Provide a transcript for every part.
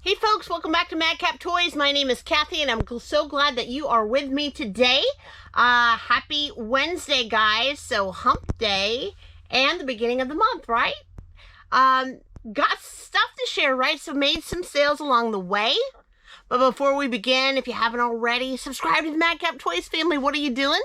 Hey folks, welcome back to Madcap Toys. My name is Kathy and I'm so glad that you are with me today. Happy Wednesday, guys. So hump day and the beginning of the month, right? Got stuff to share, right? So made some sales along the way. But before we begin, if you haven't already, subscribe to the Madcap Toys family. What are you doing?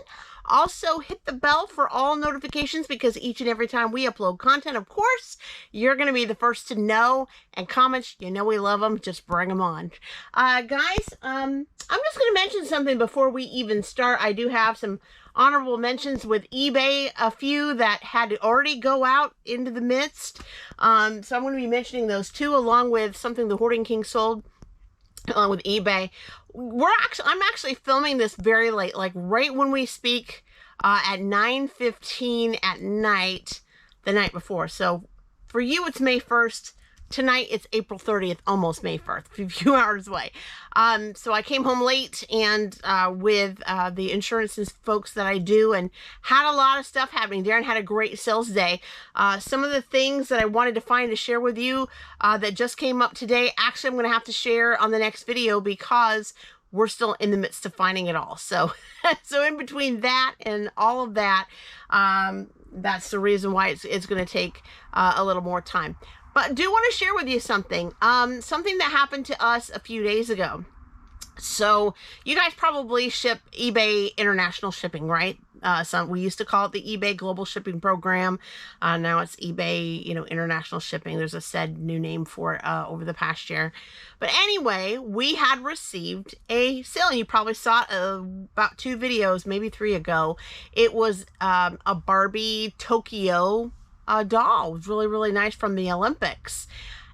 Also, hit the bell for all notifications because each and every time we upload content, of course, you're going to be the first to know. And comments, you know we love them. Just bring them on. Guys, I'm just going to mention something before we even start. I do have some honorable mentions with eBay, a few that had to already go out into the midst. So I'm going to be mentioning those two along with something the Hoarding King sold along with eBay. I'm actually filming this very late, like right when we speak, at 9:15 at night, the night before. So for you, it's May 1st. Tonight, it's April 30th, almost May 1st, a few hours away. So I came home late and with the insurance folks that I do and had a lot of stuff happening. Daren had a great sales day. Some of the things that I wanted to find to share with you that just came up today, actually I'm going to have to share on the next video because we're still in the midst of finding it all. So, so in between that and all of that, that's the reason why it's going to take a little more time. But I do want to share with you something, something that happened to us a few days ago. So you guys probably ship eBay international shipping, right? We used to call it the eBay global shipping program. Now it's eBay, international shipping. There's a said new name for it over the past year. But anyway, we had received a sale, and you probably saw it about 2 videos, maybe 3 ago. It was a Barbie Tokyo doll. It was really, really nice from the Olympics.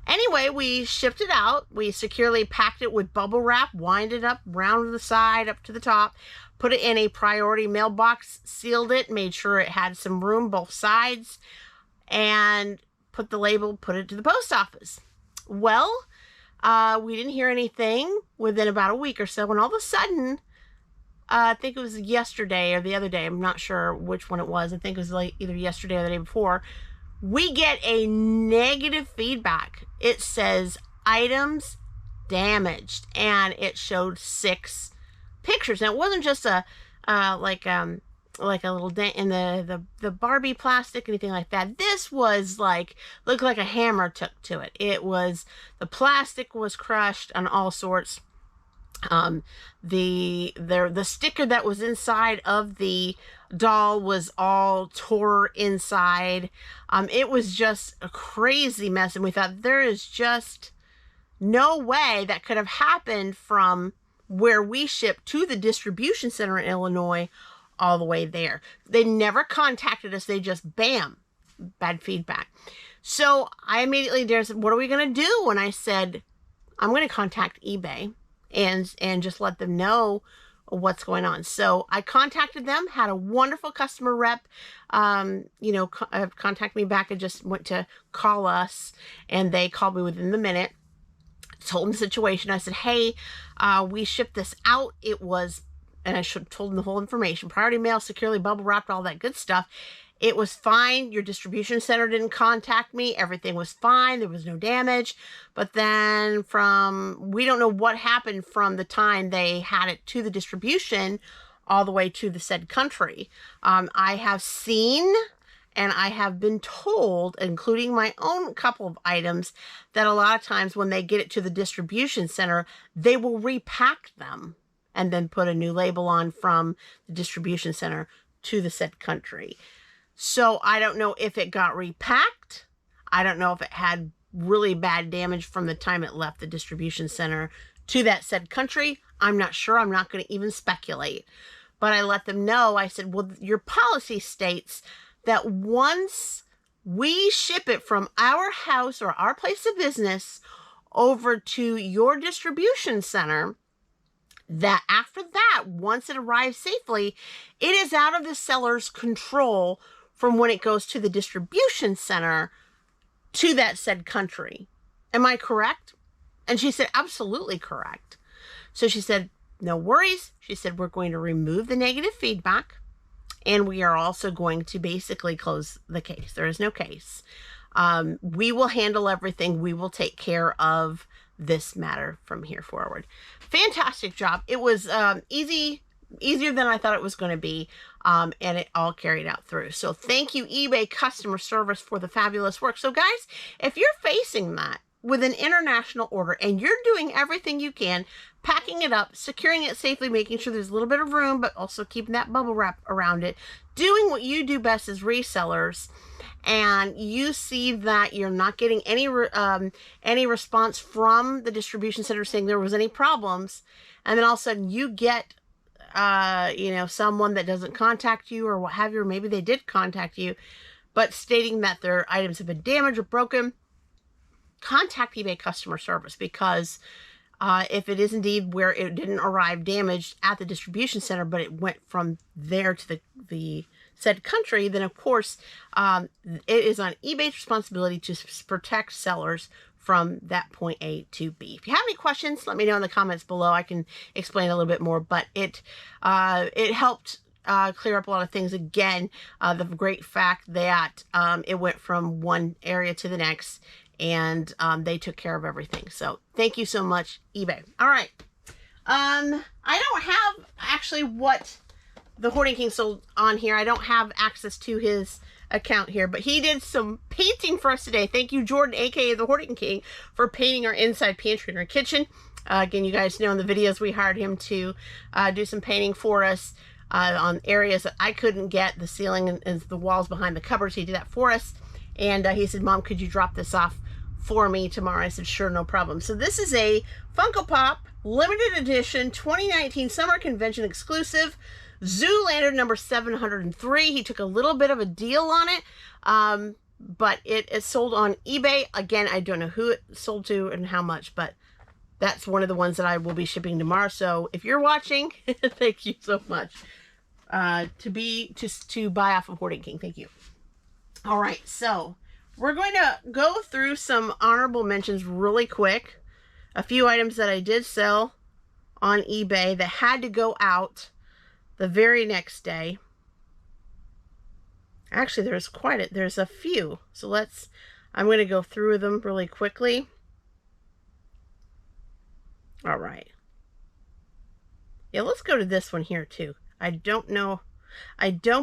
Anyway, we shipped it out. We securely packed it with bubble wrap, wind it up, round the side, up to the top, put it in a priority mailbox, sealed it, made sure it had some room both sides, and put the label, put it to the post office. Well, we didn't hear anything within about a week or so, and all of a sudden, I think it was yesterday or the other day, I'm not sure which one it was. I think it was like either yesterday or the day before. We get a negative feedback. It says items damaged, and it showed 6 pictures. And it wasn't just like a little dent in the Barbie plastic, anything like that. This was looked like a hammer took to it. It was, the plastic was crushed on all sorts. The sticker that was inside of the doll was all tore inside. It was just a crazy mess, and we thought there is just no way that could have happened from where we ship to the distribution center in Illinois all the way there. They never contacted us. They just, bam, bad feedback. So I immediately said, what are we going to do? And I said, I'm going to contact eBay and just let them know what's going on. So I contacted them, had a wonderful customer rep, contact me back and just went to call us, and they called me within the minute, told them the situation. I said, hey, we shipped this out. It was, and I told them the whole information, priority mail, securely bubble wrapped, all that good stuff. It was fine. Your distribution center didn't contact me. Everything was fine. There was no damage. But then we don't know what happened from the time they had it to the distribution all the way to the said country. I have seen and I have been told, including my own couple of items, that a lot of times when they get it to the distribution center, they will repack them and then put a new label on from the distribution center to the said country. So I don't know if it got repacked. I don't know if it had really bad damage from the time it left the distribution center to that said country. I'm not sure. I'm not going to even speculate. But I let them know. I said, well, your policy states that once we ship it from our house or our place of business over to your distribution center, that after that, once it arrives safely, it is out of the seller's control from when it goes to the distribution center to that said country. Am I correct? And she said, absolutely correct. So she said, no worries. She said, we're going to remove the negative feedback, and we are also going to basically close the case. There is no case. We will handle everything. We will take care of this matter from here forward. Fantastic job. It was easier than I thought it was going to be, and it all carried out through. So thank you, eBay customer service, for the fabulous work. So guys, if you're facing that with an international order and you're doing everything you can, packing it up, securing it safely, making sure there's a little bit of room, but also keeping that bubble wrap around it, doing what you do best as resellers, and you see that you're not getting any response from the distribution center saying there was any problems, and then all of a sudden you get you know, someone that doesn't contact you or what have you, or maybe they did contact you, but stating that their items have been damaged or broken, contact eBay customer service, because if it is indeed where it didn't arrive damaged at the distribution center, but it went from there to the said country, then of course it is on eBay's responsibility to protect sellers from that point A to B. If you have any questions, let me know in the comments below. I can explain a little bit more, but it helped clear up a lot of things. Again, the great fact that it went from one area to the next, and they took care of everything. So thank you so much, eBay. All right. I don't have actually what the Hoarding King sold on here. I don't have access to his account here, but he did some painting for us today. Thank you, Jordan, aka the Hoarding King, for painting our inside pantry and our kitchen. Again, you guys know in the videos we hired him to do some painting for us on areas that I couldn't get, the ceiling and the walls behind the cupboards. He did that for us, and he said, "Mom, could you drop this off for me tomorrow?" I said, "Sure, no problem." So this is a Funko Pop limited edition 2019 Summer Convention exclusive Zoolander number 703. He took a little bit of a deal on it, but it is sold on eBay. Again, I don't know who it sold to and how much, but that's one of the ones that I will be shipping tomorrow. So if you're watching, thank you so much to buy off of Hoarding King. Thank you. All right, so we're going to go through some honorable mentions really quick. A few items that I did sell on eBay that had to go out the very next day. Actually, there's a few. So I'm going to go through them really quickly. All right. Yeah, let's go to this one here too. I don't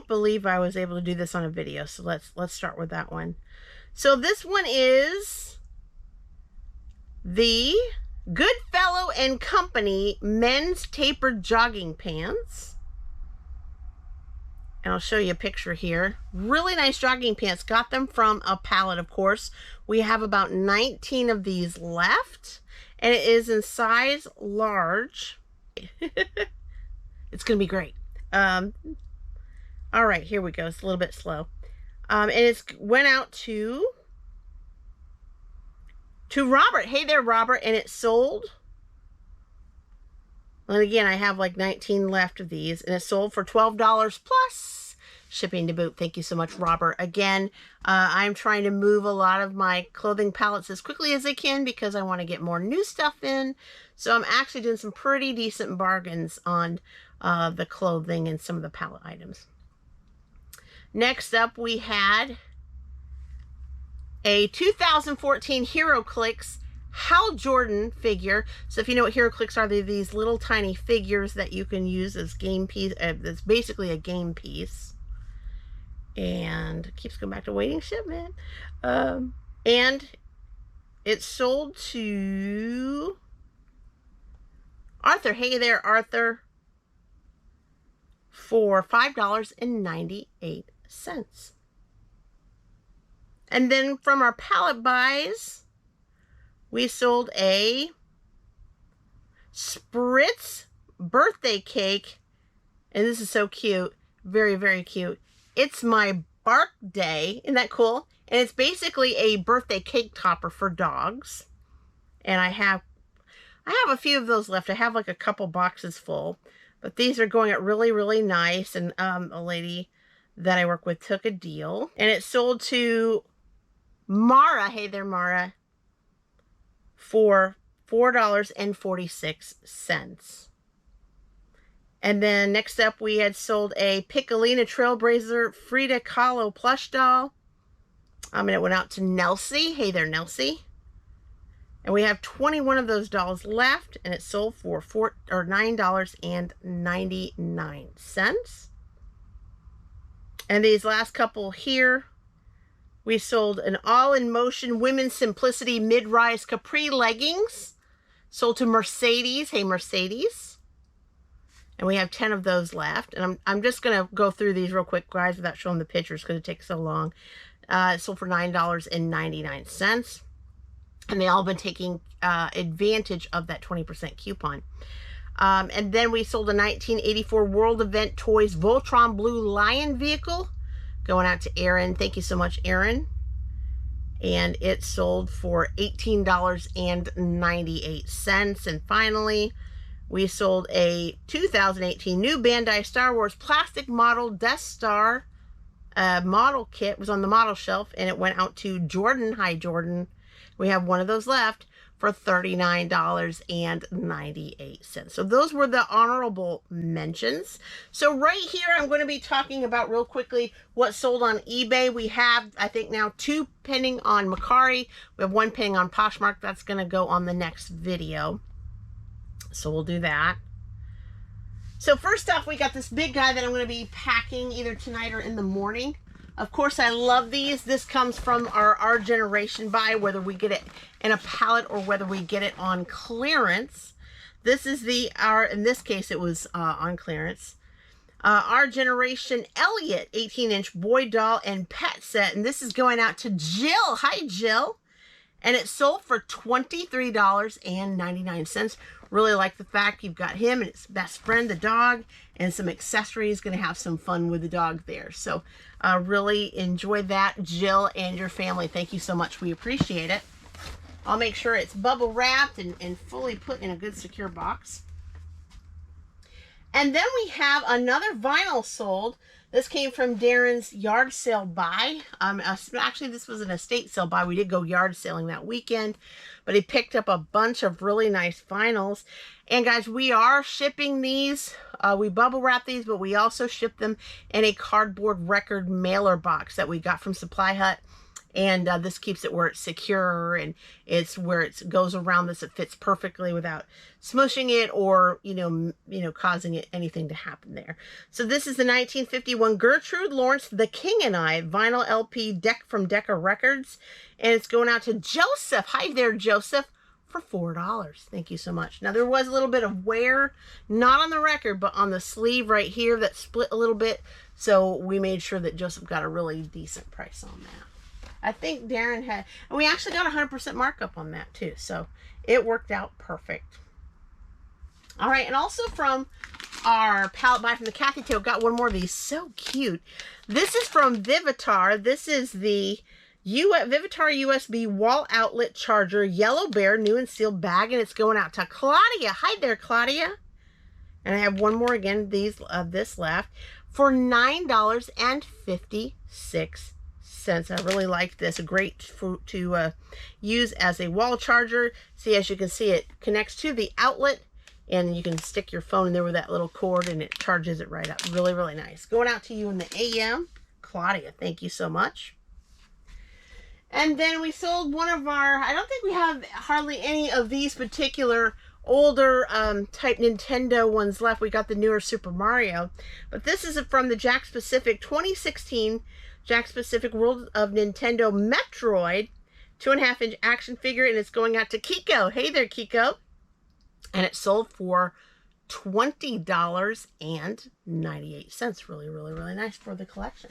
believe I was able to do this on a video. So let's start with that one. So this one is the Goodfellow and Company men's tapered jogging pants. And I'll show you a picture here. Really nice jogging pants. Got them from a pallet, of course. We have about 19 of these left. And it is in size large. It's going to be great. All right, here we go. It's a little bit slow. And it went out to Robert. Hey there, Robert. And it sold. And again, I have like 19 left of these, and it sold for $12 plus shipping to boot. Thank you so much, Robert. Again, I'm trying to move a lot of my clothing pallets as quickly as I can because I want to get more new stuff in. So I'm actually doing some pretty decent bargains on the clothing and some of the pallet items. Next up, we had a 2014 HeroClix Hal Jordan figure. So if you know what HeroClix are, they're these little tiny figures that you can use as game piece. It's basically a game piece. And it keeps going back to waiting shipment. And it sold to Arthur. Hey there, Arthur. For $5.98. And then from our pallet buys, we sold a Spritz birthday cake. And this is so cute. Very, very cute. It's my bark day. Isn't that cool? And it's basically a birthday cake topper for dogs. And I have a few of those left. I have like a couple boxes full. But these are going at really, really nice. And a lady that I work with took a deal. And it sold to Mara. Hey there, Mara. For $4.46. And then next up, we had sold a Piccolina Trailblazer Frida Kahlo plush doll. And it went out to Nelsie. Hey there, Nelsie. And we have 21 of those dolls left, and it sold for $9.99. And these last couple here, we sold an all-in-motion Women's Simplicity mid-rise capri leggings. Sold to Mercedes. Hey, Mercedes. And we have 10 of those left. And I'm just going to go through these real quick, guys, without showing the pictures because it takes so long. It sold for $9.99. And they all been taking advantage of that 20% coupon. And then we sold a 1984 World Event Toys Voltron Blue Lion vehicle. Going out to Aaron. Thank you so much, Aaron. And it sold for $18.98. And finally, we sold a 2018 new Bandai Star Wars plastic model Death Star model kit. It was on the model shelf, and it went out to Jordan. Hi, Jordan. We have one of those left for $39.98. So those were the honorable mentions. So right here, I'm going to be talking about real quickly what sold on eBay. We have, I think now, 2 pending on Macari. We have 1 pending on Poshmark. That's going to go on the next video. So we'll do that. So first off, we got this big guy that I'm going to be packing either tonight or in the morning. Of course, I love these. This comes from our Generation buy, whether we get it in a pallet or whether we get it on clearance. This is in this case, it was on clearance. Our Generation Elliot 18-inch boy doll and pet set. And this is going out to Jill. Hi, Jill. And it sold for $23.99. Really like the fact you've got him and his best friend, the dog, and some accessories. Going to have some fun with the dog there. So really enjoy that, Jill and your family. Thank you so much. We appreciate it. I'll make sure it's bubble wrapped and fully put in a good secure box. And then we have another vinyl sold. This came from Daren's yard sale buy. Actually, this was an estate sale buy. We did go yard sailing that weekend, but he picked up a bunch of really nice vinyls. And guys, we are shipping these. We bubble wrap these, but we also ship them in a cardboard record mailer box that we got from Supply Hut. And this keeps it where it's secure, and it's where it goes around this. It fits perfectly without smushing it or, causing anything to happen there. So this is the 1951 Gertrude Lawrence, The King and I vinyl LP deck from Decca Records. And it's going out to Joseph. Hi there, Joseph, for $4. Thank you so much. Now, there was a little bit of wear, not on the record, but on the sleeve right here that split a little bit. So we made sure that Joseph got a really decent price on that. I think Daren had, and we actually got 100% markup on that too. So it worked out perfect. All right. And also from our palette buy from the Kathy Tail, got one more of these. So cute. This is from Vivitar. This is the Vivitar USB wall outlet charger, Yellow Bear, new and sealed bag. And it's going out to Claudia. Hi there, Claudia. And I have one more again, this left for $9.56. I really like this. Great to use as a wall charger. See, as you can see, it connects to the outlet, and you can stick your phone in there with that little cord, and it charges it right up. Really, really nice. Going out to you in the AM, Claudia. Thank you so much. And then we sold one of our, I don't think we have hardly any of these particular older type Nintendo ones left. We got the newer Super Mario, but this is from the Jakks Pacific 2016 Jakks Pacific World of Nintendo Metroid 2.5-inch action figure, and it's going out to Kiko. Hey there, Kiko. And it sold for $20.98. Really, really, really nice for the collection.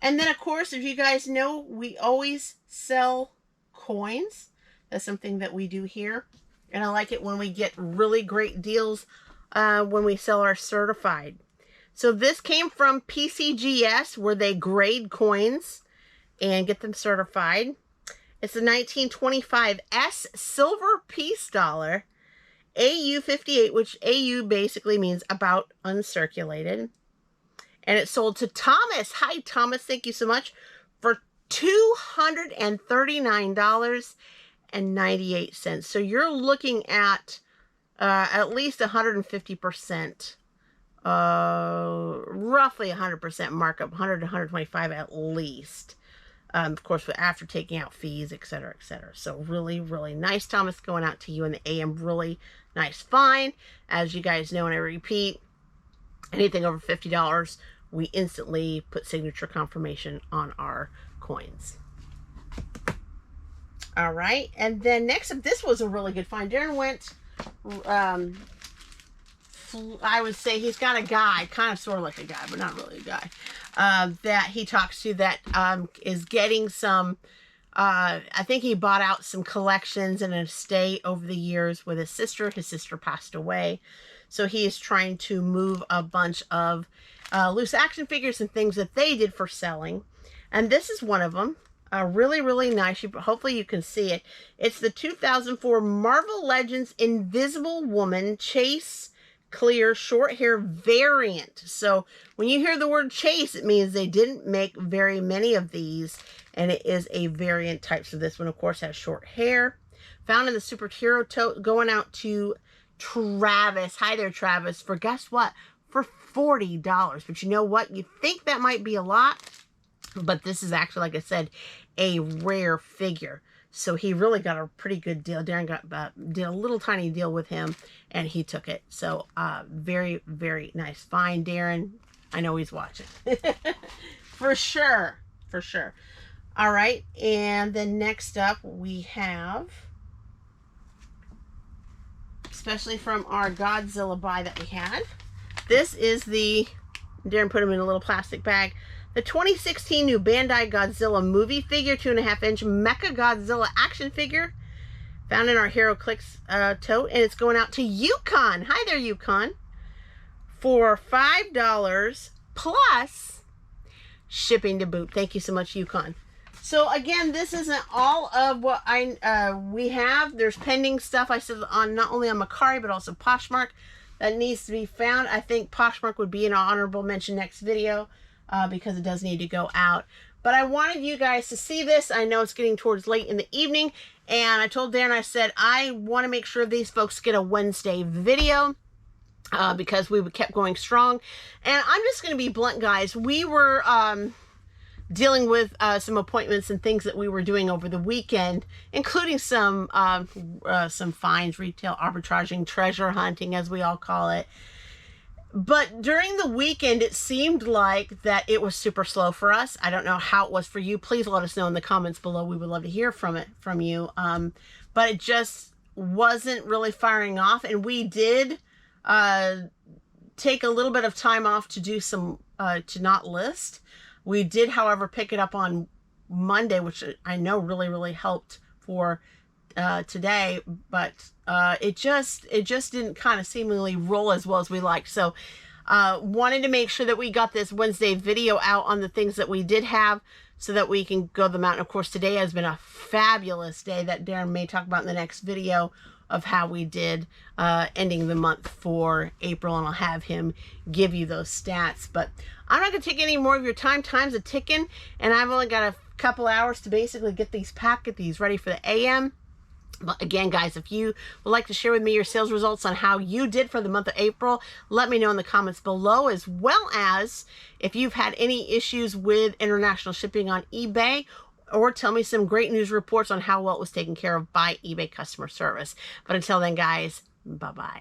And then, of course, if you guys know, we always sell coins. That's something that we do here. And I like it when we get really great deals when we sell our certified. So this came from PCGS, where they grade coins and get them certified. It's a 1925 S silver piece dollar, AU58, which AU basically means about uncirculated. And it sold to Thomas. Hi, Thomas. Thank you so much. For $239.98. So you're looking at least 150%. Roughly 100% markup, 100 to 125 at least. Of course, after taking out fees, etc., etc. So really, really nice, Thomas, going out to you in the AM. Really nice find. As you guys know, and I repeat, anything over $50, we instantly put signature confirmation on our coins. All right, and then next up, this was a really good find. Daren went, I would say he's got a guy, kind of sort of like a guy, but not really a guy, that he talks to that is getting some, I think he bought out some collections and an estate over the years with his sister. His sister passed away. So he is trying to move a bunch of loose action figures and things that they did for selling. And this is one of them. Really, really nice. Hopefully you can see it. It's the 2004 Marvel Legends Invisible Woman Chase Clear Short Hair variant. So when you hear the word chase, it means they didn't make very many of these. And it is a variant type. So this one, of course, has short hair. Found in the Superhero Tote. Going out to Travis. Hi there, Travis. For guess what? For $40. But you know what? You think that might be a lot. But this is actually, like I said, a rare figure. So he really got a pretty good deal. Daren did a little tiny deal with him, and he took it. So very, very nice find, Daren. I know he's watching. For sure. For sure. All right. And then next up we have, especially from our Godzilla buy that we had, this is the, Daren put him in a little plastic bag, the 2016 new Bandai Godzilla movie figure, 2.5-inch Mecha Godzilla action figure, found in our Hero Clicks tote, and it's going out to Yukon. Hi there, Yukon, for $5 plus shipping to boot. Thank you so much, Yukon. So again, this isn't all of what we have. There's pending stuff. I said on not only on Macari but also Poshmark that needs to be found. I think Poshmark would be an honorable mention next video. Because it does need to go out. But I wanted you guys to see this. I know it's getting towards late in the evening. And I told Daren, I said, I want to make sure these folks get a Wednesday video. Because we kept going strong. And I'm just going to be blunt, guys. We were dealing with some appointments and things that we were doing over the weekend. Including some finds, retail arbitraging, treasure hunting, as we all call it. But during the weekend, it seemed like that it was super slow for us. I don't know how it was for you. Please let us know in the comments below. We would love to hear from you. But it just wasn't really firing off. And we did take a little bit of time off to do some, to not list. We did, however, pick it up on Monday, which I know really, really helped for today, but it just didn't kind of seemingly roll as well as we liked. So wanted to make sure that we got this Wednesday video out on the things that we did have so that we can go them out. And of course, today has been a fabulous day that Daren may talk about in the next video of how we did ending the month for April, and I'll have him give you those stats. But I'm not going to take any more of your time. Time's a ticking, and I've only got a couple hours to basically get these packed, get these ready for the AM. But again, guys, if you would like to share with me your sales results on how you did for the month of April, let me know in the comments below, as well as if you've had any issues with international shipping on eBay, or tell me some great news reports on how well it was taken care of by eBay customer service. But until then, guys, bye-bye.